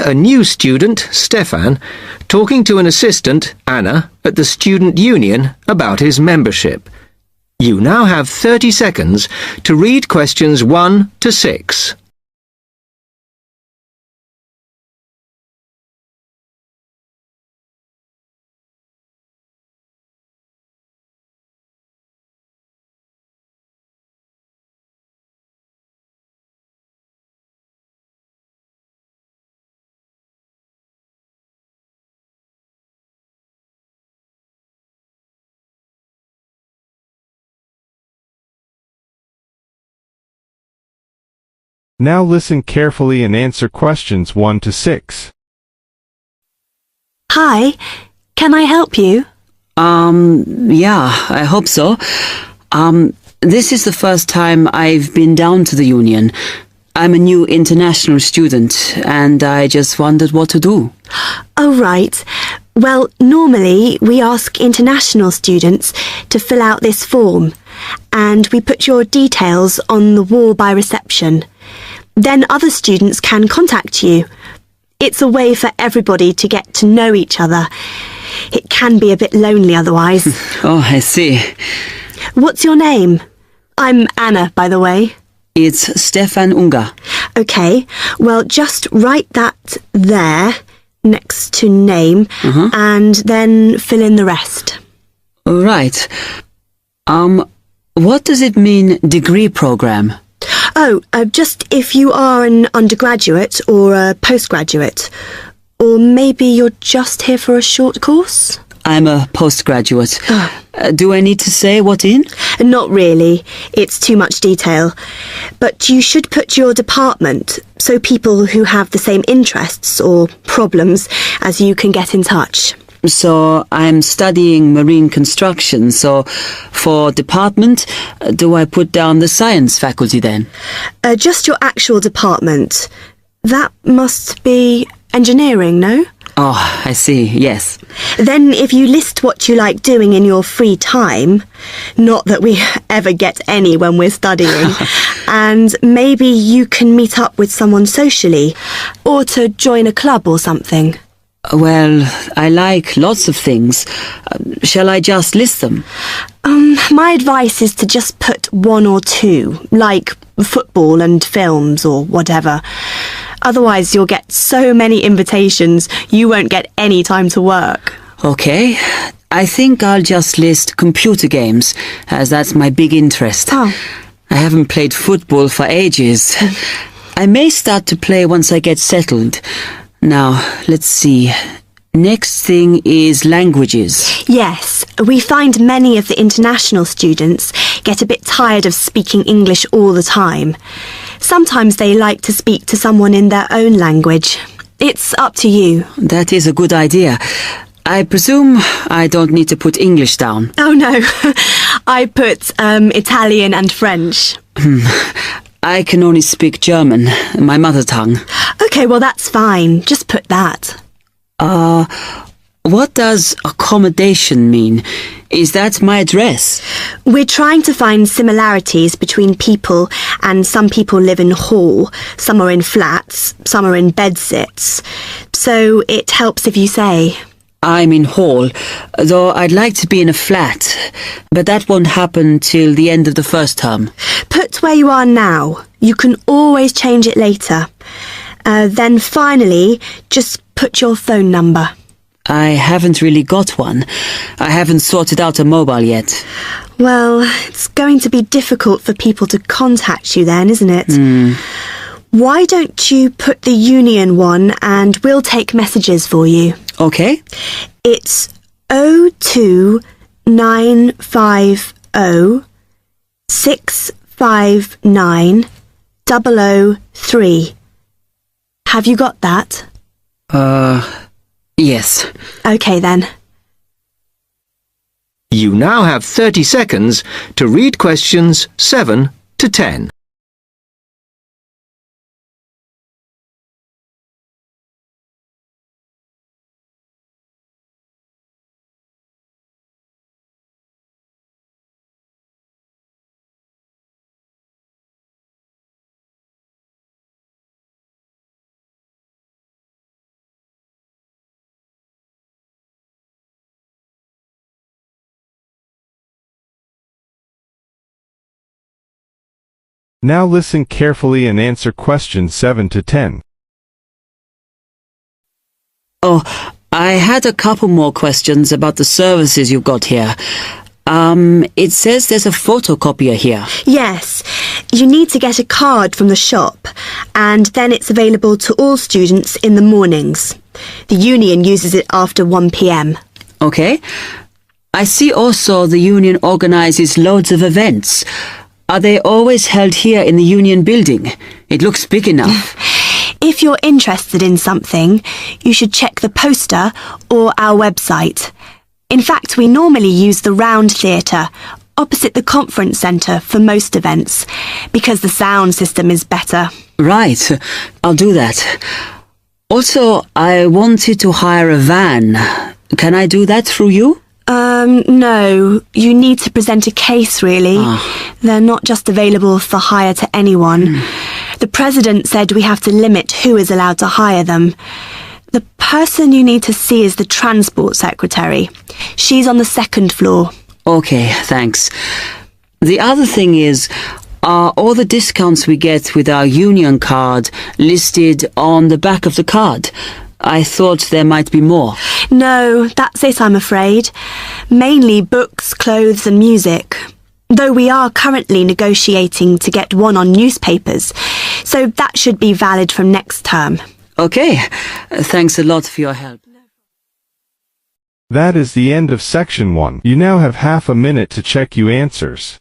a new student, Stefan, talking to an assistant, Anna, at the student union about his membership. You now have 30 seconds to read questions 1 to 6. Now listen carefully and answer questions 1 to 6. Hi, can I help you? Yeah, I hope so. This is the first time I've been down to the union. I'm a new international student, and I just wondered what to do. Oh, right. Well, normally we ask international students to fill out this form, and we put your details on the wall by reception. Then other students can contact you. It's a way for everybody to get to know each other. It can be a bit lonely otherwise. Oh, I see. What's your name? I'm Anna, by the way. It's Stefan Unger. OK, well, just write that there, next to name, and then fill in the rest. Right. What does it mean, degree program? Oh, just if you are an undergraduate or a postgraduate. Or maybe you're just here for a short course? I'm a postgraduate. Do I need to say what in? Not really. It's too much detail. But you should put your department, so people who have the same interests or problems as you can get in touch. So I'm studying marine construction, so for department, do I put down the science faculty then? Just your actual department. That must be engineering, no? Oh, I see, yes. Then if you list what you like doing in your free time, not that we ever get any when we're studying, and maybe you can meet up with someone socially, or to join a club or something. Well, I like lots of things. Shall I just list them? My advice is to just put 1 or 2, like football and films or whatever. Otherwise, you'll get so many invitations, you won't get any time to work. Okay, I think I'll just list computer games, as that's my big interest. Oh. I haven't played football for ages. I may start to play once I get settled. Now, let's see. Next thing is languages. Yes, we find many of the international students get a bit tired of speaking English all the time. Sometimes they like to speak to someone in their own language. It's up to you. That is a good idea. I presume I don't need to put English down. Oh no, I put Italian and French. I can only speak German, my mother tongue. Okay, well that's fine. Just put that. What does accommodation mean? Is that my address? We're trying to find similarities between people, and some people live in hall, some are in flats, some are in bedsits. So it helps if you say. I'm in hall, though I'd like to be in a flat, but that won't happen till the end of the first term. Put where you are now. You can always change it later. Then finally, just put your phone number. I haven't really got one. I haven't sorted out a mobile yet. Well, it's going to be difficult for people to contact you then, isn't it? Why don't you put the union one and we'll take messages for you? Okay. It's 02950 659 003. Have you got that? Yes. Okay then. You now have 30 seconds to read questions 7 to 10. Now listen carefully and answer questions 7 to 10. Oh, I had a couple more questions about the services you've got here. It says there's a photocopier here. Yes, you need to get a card from the shop, and then it's available to all students in the mornings. The union uses it after 1 p.m. Okay. I see also the union organizes loads of events. Are they always held here in the union building? It looks big enough. If you're interested in something, you should check the poster or our website. In fact, we normally use the Round Theatre, opposite the conference centre for most events, because the sound system is better. Right, I'll do that. Also, I wanted to hire a van. Can I do that through you? No. You need to present a case, really. They're not just available for hire to anyone. The president said we have to limit who is allowed to hire them. The person you need to see is the transport secretary. She's on the 2nd floor. Okay, thanks. The other thing is, are all the discounts we get with our union card listed on the back of the card? I thought there might be more. No, that's it, I'm afraid. Mainly books, clothes and music. Though we are currently negotiating to get one on newspapers, so that should be valid from next term. Okay, thanks a lot for your help. That is the end of section 1. You now have half a minute to check your answers.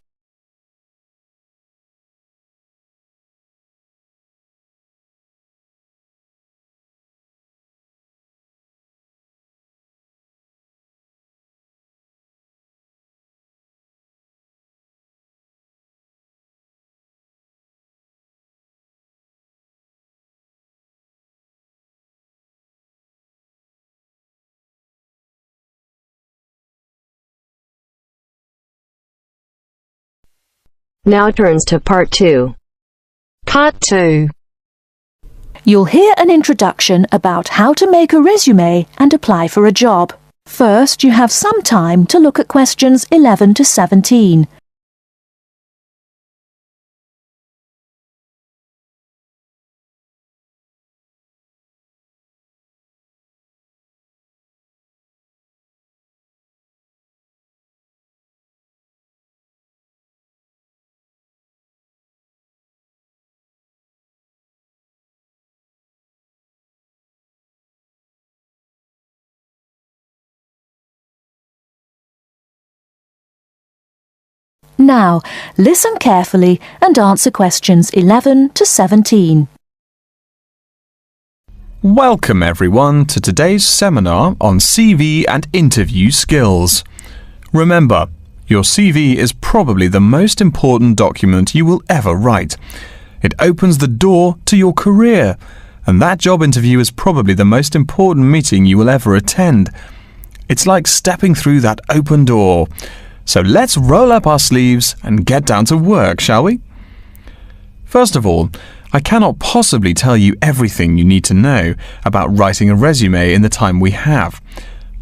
Now turns to Part 2. Part 2. You'll hear an introduction about how to make a resume and apply for a job. First, you have some time to look at questions 11 to 17. Now, listen carefully and answer questions 11 to 17. Welcome everyone to today's seminar on CV and interview skills. Remember, your CV is probably the most important document you will ever write. It opens the door to your career, and that job interview is probably the most important meeting you will ever attend. It's like stepping through that open door. So let's roll up our sleeves and get down to work, shall we? First of all, I cannot possibly tell you everything you need to know about writing a resume in the time we have.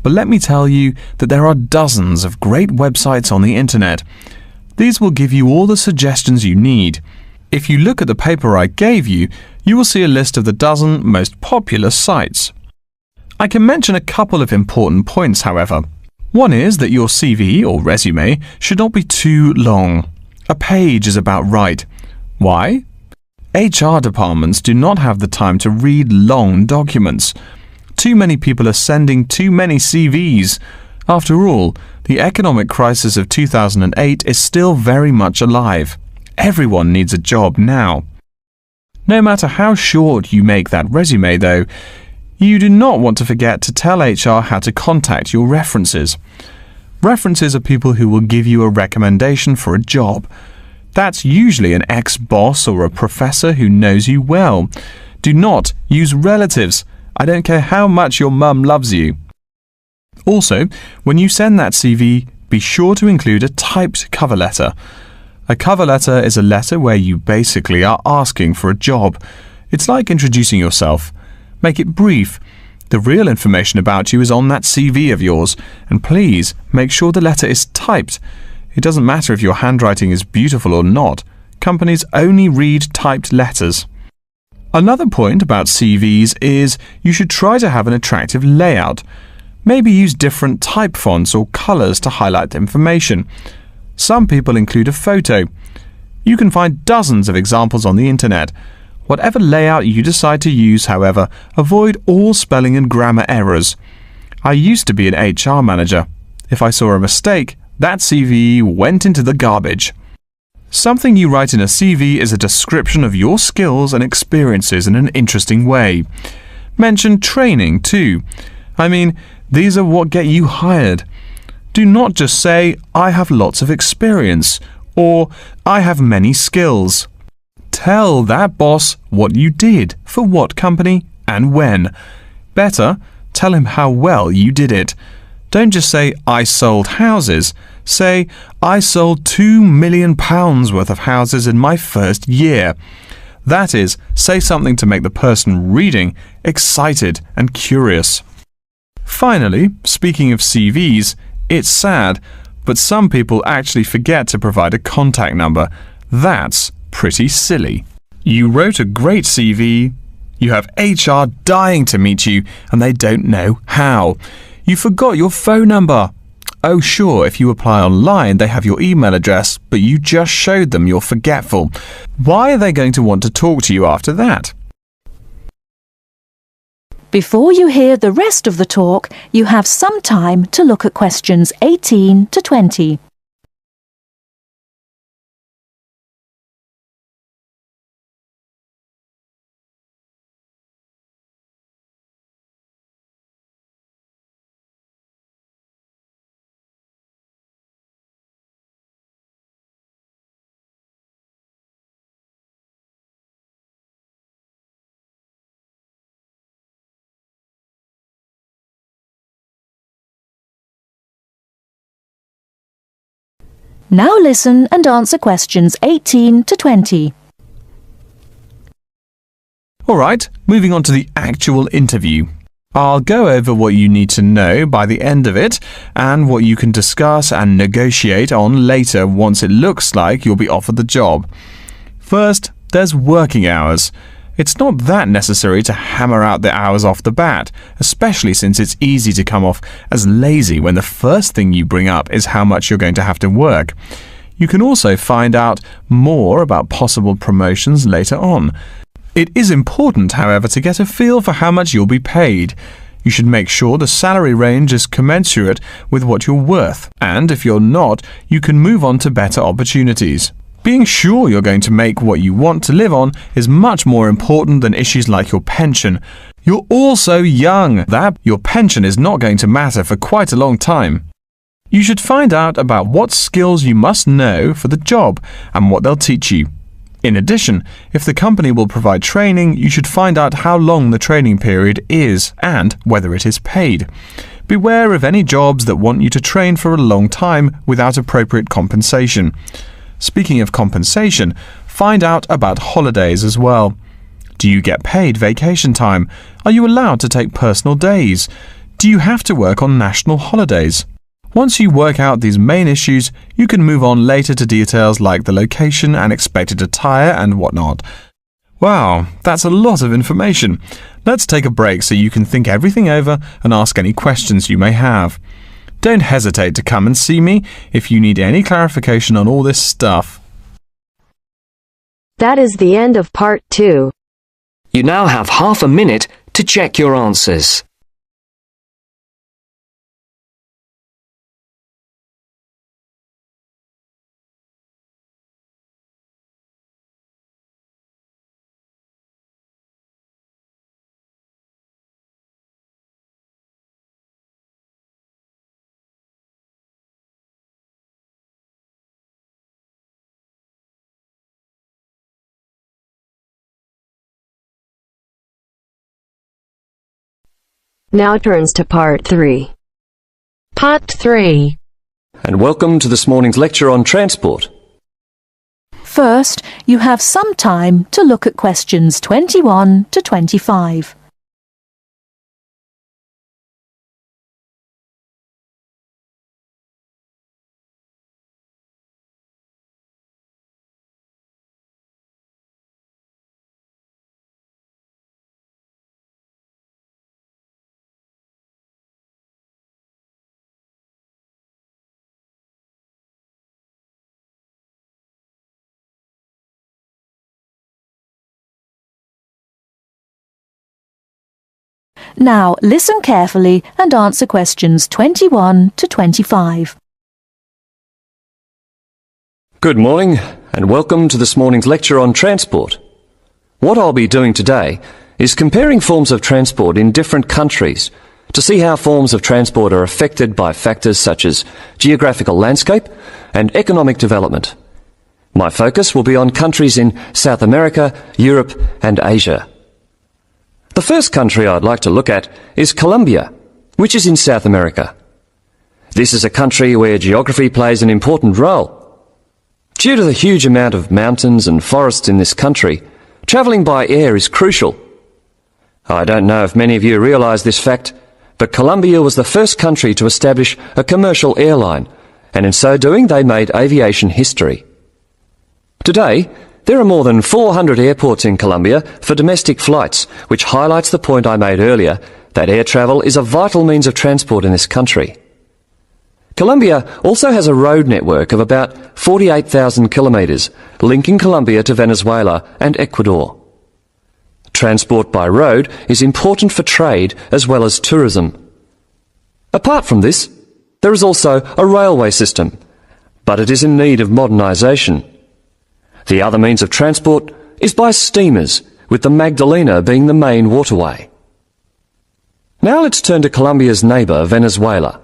But let me tell you that there are dozens of great websites on the internet. These will give you all the suggestions you need. If you look at the paper I gave you, you will see a list of the dozen most popular sites. I can mention a couple of important points, however. One is that your CV or resume should not be too long. A page is about right. Why? HR departments do not have the time to read long documents. Too many people are sending too many CVs. After all, the economic crisis of 2008 is still very much alive. Everyone needs a job now. No matter how short you make that resume, though, you do not want to forget to tell HR how to contact your references. References are people who will give you a recommendation for a job. That's usually an ex-boss or a professor who knows you well. Do not use relatives. I don't care how much your mum loves you. Also, when you send that CV, be sure to include a typed cover letter. A cover letter is a letter where you basically are asking for a job. It's like introducing yourself. Make it brief. The real information about you is on that CV of yours, and please make sure the letter is typed. It doesn't matter if your handwriting is beautiful or not. companies only read typed letters. Another point about CVs is you should try to have an attractive layout. Maybe use different type fonts or colours to highlight information. Some people include a photo. You can find dozens of examples on the internet. Whatever layout you decide to use, however, avoid all spelling and grammar errors. I used to be an HR manager. If I saw a mistake, that CV went into the garbage. Something you write in a CV is a description of your skills and experiences in an interesting way. Mention training too. I mean, these are what get you hired. Do not just say, I have lots of experience, or I have many skills. Tell that boss what you did, for what company, and when. Better, tell him how well you did it. Don't just say, I sold houses. Say, I sold £2 million worth of houses in my first year. That is, say something to make the person reading excited and curious. Finally, speaking of CVs, it's sad, but some people actually forget to provide a contact number. That's pretty silly. You wrote a great CV, you have HR dying to meet you, and they don't know how. You forgot your phone number. Oh, sure, if you apply online, they have your email address, but you just showed them you're forgetful. Why are they going to want to talk to you after that? Before you hear the rest of the talk, you have some time to look at questions 18 to 20. Now listen and answer questions 18 to 20. Alright, moving on to the actual interview. I'll go over what you need to know by the end of it and what you can discuss and negotiate on later once it looks like you'll be offered the job. First, there's working hours. It's not that necessary to hammer out the hours off the bat, especially since it's easy to come off as lazy when the first thing you bring up is how much you're going to have to work. You can also find out more about possible promotions later on. It is important, however, to get a feel for how much you'll be paid. You should make sure the salary range is commensurate with what you're worth, and if you're not, you can move on to better opportunities. Being sure you're going to make what you want to live on is much more important than issues like your pension. You're all so young that your pension is not going to matter for quite a long time. You should find out about what skills you must know for the job and what they'll teach you. In addition, if the company will provide training, you should find out how long the training period is and whether it is paid. Beware of any jobs that want you to train for a long time without appropriate compensation. Speaking of compensation, find out about holidays as well. Do you get paid vacation time? Are you allowed to take personal days? Do you have to work on national holidays? Once you work out these main issues, you can move on later to details like the location and expected attire and whatnot. Wow, that's a lot of information. Let's take a break so you can think everything over and ask any questions you may have. Don't hesitate to come and see me if you need any clarification on all this stuff. That is the end of part 2. You now have half a minute to check your answers. Now turns to part 3. Part 3. And welcome to this morning's lecture on transport. First, you have some time to look at questions 21 to 25. Now listen carefully and answer questions 21 to 25. Good morning and welcome to this morning's lecture on transport. What I'll be doing today is comparing forms of transport in different countries to see how forms of transport are affected by factors such as geographical landscape and economic development. My focus will be on countries in South America, Europe and Asia. The first country I'd like to look at is Colombia, which is in South America. This is a country where geography plays an important role. Due to the huge amount of mountains and forests in this country, travelling by air is crucial. I don't know if many of you realise this fact, but Colombia was the first country to establish a commercial airline, and in so doing they made aviation history. Today, there are more than 400 airports in Colombia for domestic flights, which highlights the point I made earlier, that air travel is a vital means of transport in this country. Colombia also has a road network of about 48,000 kilometres, linking Colombia to Venezuela and Ecuador. Transport by road is important for trade as well as tourism. Apart from this, there is also a railway system, but it is in need of modernisation. The other means of transport is by steamers, with the Magdalena being the main waterway. Now let's turn to Colombia's neighbour, Venezuela.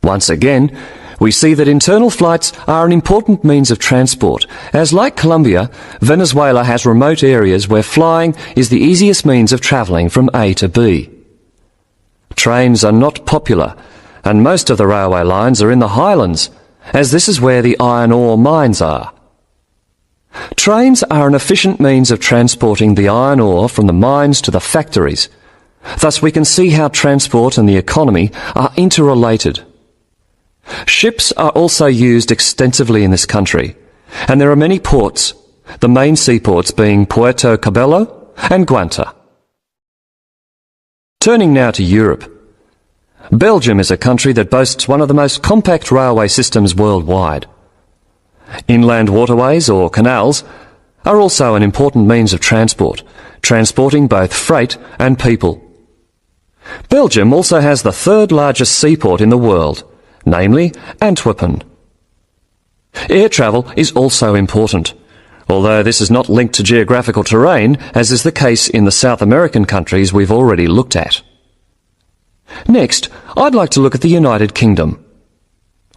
Once again, we see that internal flights are an important means of transport, as like Colombia, Venezuela has remote areas where flying is the easiest means of travelling from A to B. Trains are not popular, and most of the railway lines are in the highlands, as this is where the iron ore mines are. Trains are an efficient means of transporting the iron ore from the mines to the factories. Thus we can see how transport and the economy are interrelated. Ships are also used extensively in this country, and there are many ports, the main seaports being Puerto Cabello and Guanta. Turning now to Europe. Belgium is a country that boasts one of the most compact railway systems worldwide. Inland waterways or canals are also an important means of transport, transporting both freight and people. Belgium also has the third largest seaport in the world, namely Antwerpen. Air travel is also important, although this is not linked to geographical terrain, as is the case in the South American countries we've already looked at. Next, I'd like to look at the United Kingdom.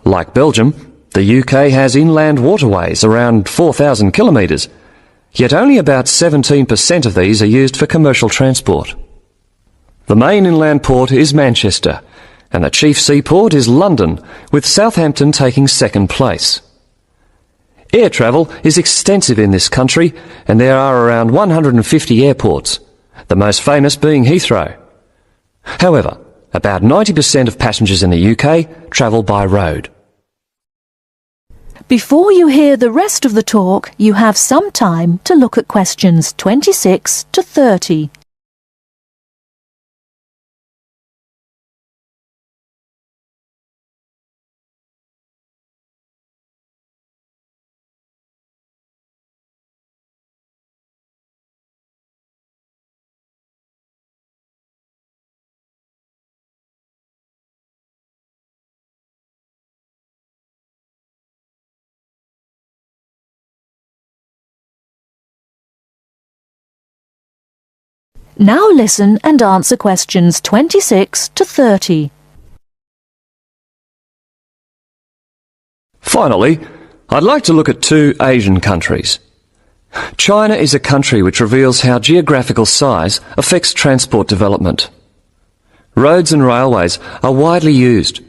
Like Belgium, the UK has inland waterways around 4,000 kilometres, yet only about 17% of these are used for commercial transport. The main inland port is Manchester, and the chief seaport is London, with Southampton taking second place. Air travel is extensive in this country, and there are around 150 airports, the most famous being Heathrow. However, about 90% of passengers in the UK travel by road. Before you hear the rest of the talk, you have some time to look at questions 26 to 30. Now listen and answer questions 26 to 30. Finally, I'd like to look at two Asian countries. China is a country which reveals how geographical size affects transport development. Roads and railways are widely used,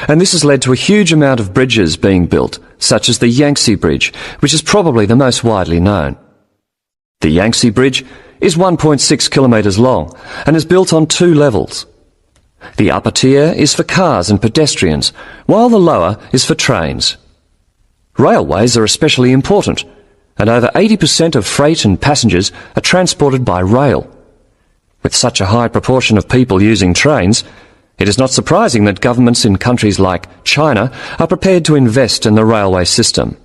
and this has led to a huge amount of bridges being built, such as the Yangtze Bridge, which is probably the most widely known. The Yangtze Bridge is 1.6 kilometres long and is built on two levels. The upper tier is for cars and pedestrians, while the lower is for trains. Railways are especially important, and over 80% of freight and passengers are transported by rail. With such a high proportion of people using trains, it is not surprising that governments in countries like China are prepared to invest in the railway system.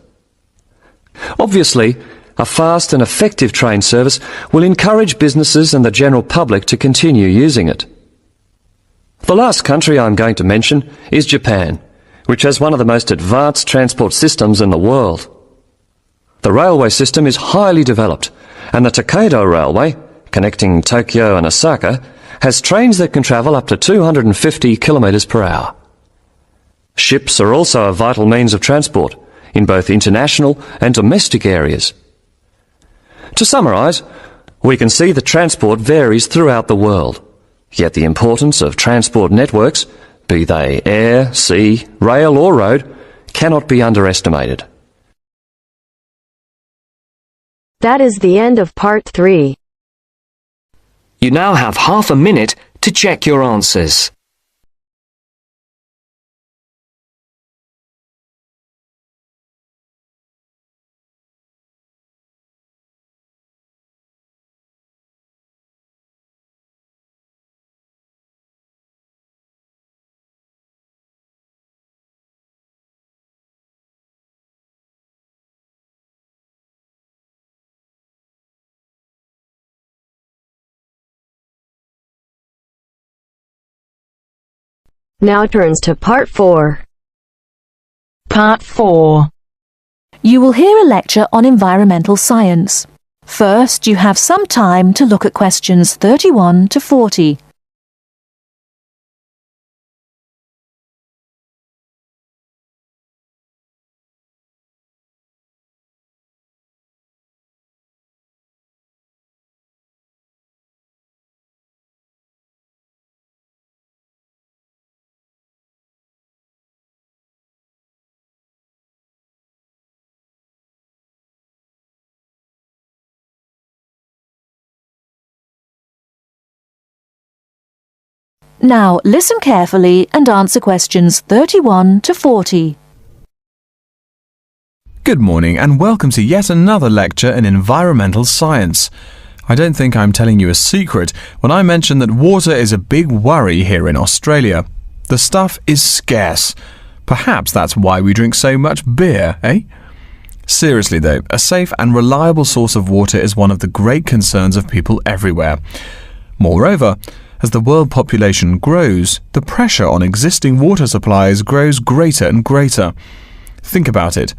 Obviously, a fast and effective train service will encourage businesses and the general public to continue using it. The last country I'm going to mention is Japan, which has one of the most advanced transport systems in the world. The railway system is highly developed, and the Tokaido Railway, connecting Tokyo and Osaka, has trains that can travel up to 250 kilometres per hour. Ships are also a vital means of transport in both international and domestic areas. To summarise, we can see that transport varies throughout the world, yet the importance of transport networks, be they air, sea, rail or road, cannot be underestimated. That is the end of part 3. You now have half a minute to check your answers. Now turns to part 4. Part 4. You will hear a lecture on environmental science. First, you have some time to look at questions 31 to 40. Now listen carefully and answer questions 31 to 40. Good morning and welcome to yet another lecture in environmental science. I don't think I'm telling you a secret when I mention that water is a big worry here in Australia. The stuff is scarce. Perhaps that's why we drink so much beer, eh? Seriously though, a safe and reliable source of water is one of the great concerns of people everywhere. Moreover, as the world population grows, the pressure on existing water supplies grows greater and greater. Think about it.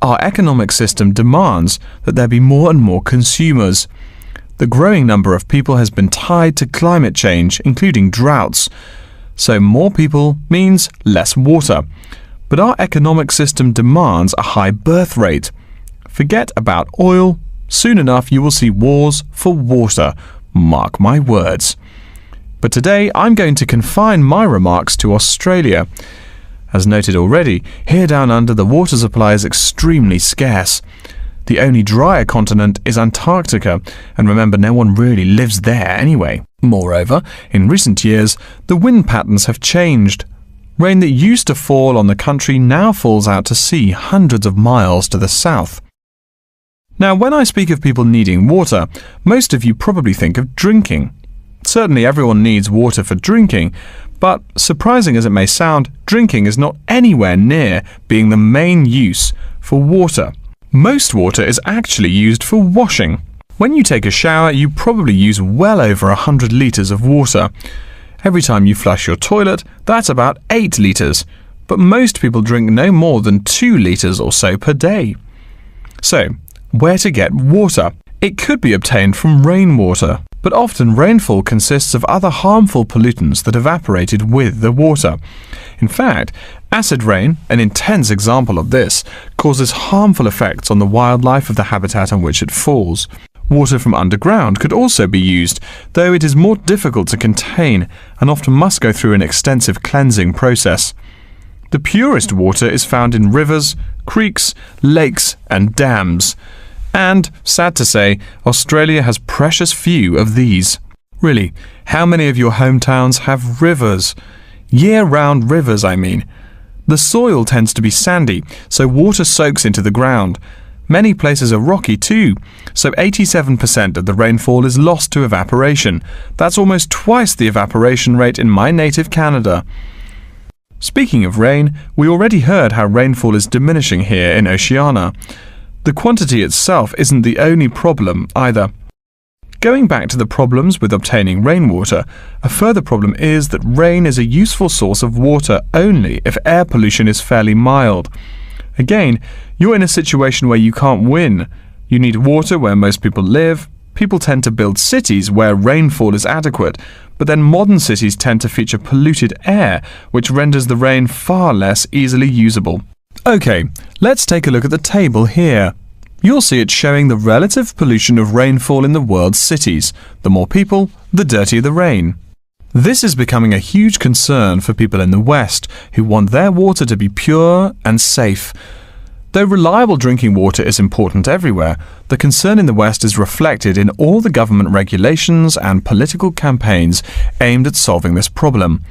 Our economic system demands that there be more and more consumers. The growing number of people has been tied to climate change, including droughts. So more people means less water. But our economic system demands a high birth rate. Forget about oil. Soon enough you will see wars for water. Mark my words. But today I'm going to confine my remarks to Australia. As noted already, here down under the water supply is extremely scarce. The only drier continent is Antarctica, and remember no one really lives there anyway. Moreover, in recent years, the wind patterns have changed. Rain that used to fall on the country now falls out to sea hundreds of miles to the south. Now, when I speak of people needing water, most of you probably think of drinking. Certainly everyone needs water for drinking, but surprising as it may sound, drinking is not anywhere near being the main use for water. Most water is actually used for washing. When you take a shower, you probably use well over 100 litres of water. Every time you flush your toilet, that's about 8 litres, but most people drink no more than 2 litres or so per day. So, where to get water? It could be obtained from rainwater, but often rainfall consists of other harmful pollutants that evaporated with the water. In fact, acid rain, an intense example of this, causes harmful effects on the wildlife of the habitat on which it falls. Water from underground could also be used, though it is more difficult to contain and often must go through an extensive cleansing process. The purest water is found in rivers, creeks, lakes and dams. And, sad to say, Australia has precious few of these. Really, how many of your hometowns have rivers? Year-round rivers, I mean. The soil tends to be sandy, so water soaks into the ground. Many places are rocky too, so 87% of the rainfall is lost to evaporation. That's almost twice the evaporation rate in my native Canada. Speaking of rain, we already heard how rainfall is diminishing here in Oceania. The quantity itself isn't the only problem either. Going back to the problems with obtaining rainwater, a further problem is that rain is a useful source of water only if air pollution is fairly mild. Again, you're in a situation where you can't win. You need water where most people live. People tend to build cities where rainfall is adequate, but then modern cities tend to feature polluted air, which renders the rain far less easily usable. Okay, let's take a look at the table here. You'll see it showing the relative pollution of rainfall in the world's cities. The more people, the dirtier the rain. This is becoming a huge concern for people in the West who want their water to be pure and safe. Though reliable drinking water is important everywhere, the concern in the West is reflected in all the government regulations and political campaigns aimed at solving this problem.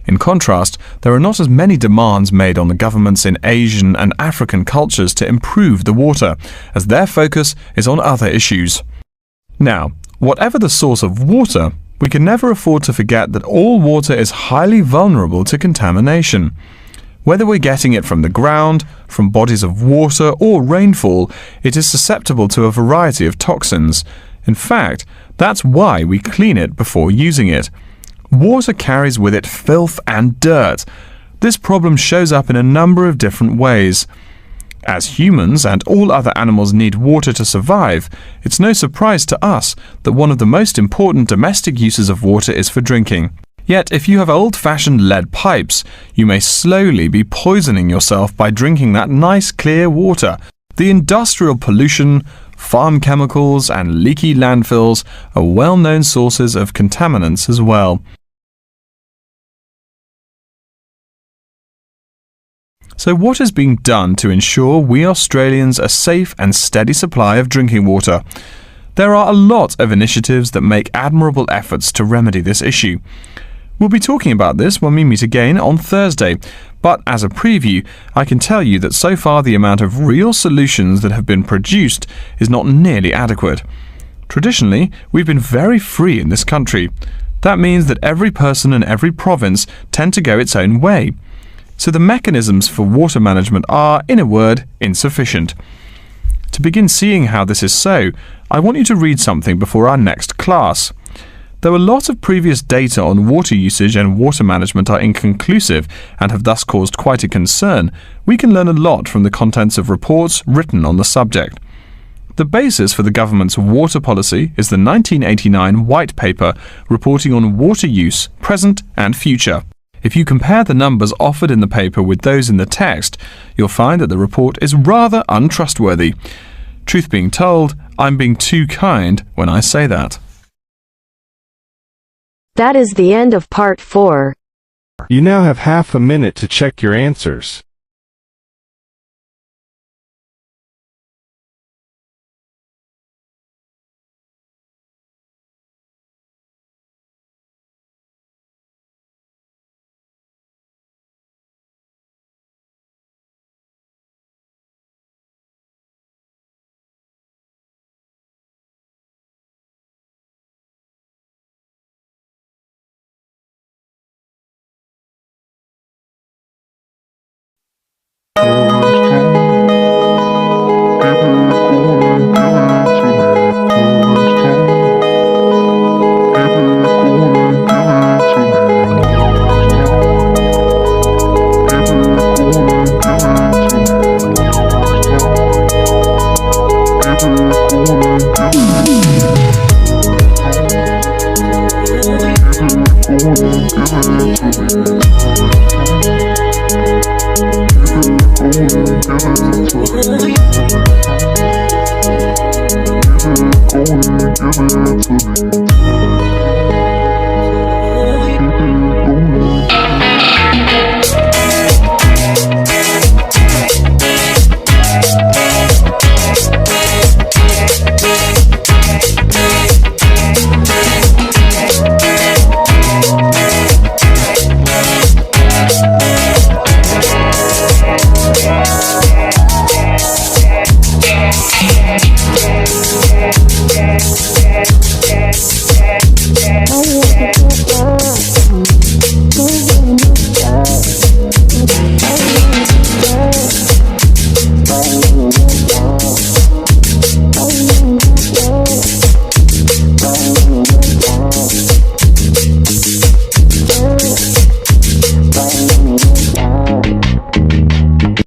In contrast, there are not as many demands made on the governments in Asian and African cultures to improve the water, as their focus is on other issues. Now, whatever the source of water, we can never afford to forget that all water is highly vulnerable to contamination. Whether we're getting it from the ground, from bodies of water, or rainfall, it is susceptible to a variety of toxins. In fact, that's why we clean it before using it. Water carries with it filth and dirt. This problem shows up in a number of different ways. As humans and all other animals need water to survive, it's no surprise to us that one of the most important domestic uses of water is for drinking. Yet, if you have old-fashioned lead pipes, you may slowly be poisoning yourself by drinking that nice clear water. The industrial pollution, farm chemicals, and leaky landfills are well-known sources of contaminants as well. So what is being done to ensure we Australians a safe and steady supply of drinking water? There are a lot of initiatives that make admirable efforts to remedy this issue. We'll be talking about this when we meet again on Thursday, but as a preview, I can tell you that so far the amount of real solutions that have been produced is not nearly adequate. Traditionally, we've been very free in this country. That means that every person and every province tend to go its own way. So the mechanisms for water management are, in a word, insufficient. To begin seeing how this is so, I want you to read something before our next class. Though a lot of previous data on water usage and water management are inconclusive and have thus caused quite a concern, we can learn a lot from the contents of reports written on the subject. The basis for the government's water policy is the 1989 White Paper reporting on water use, present and future. If you compare the numbers offered in the paper with those in the text, you'll find that the report is rather untrustworthy. Truth being told, I'm being too kind when I say that. That is the end of part 4. You now have half a minute to check your answers. Give it to me.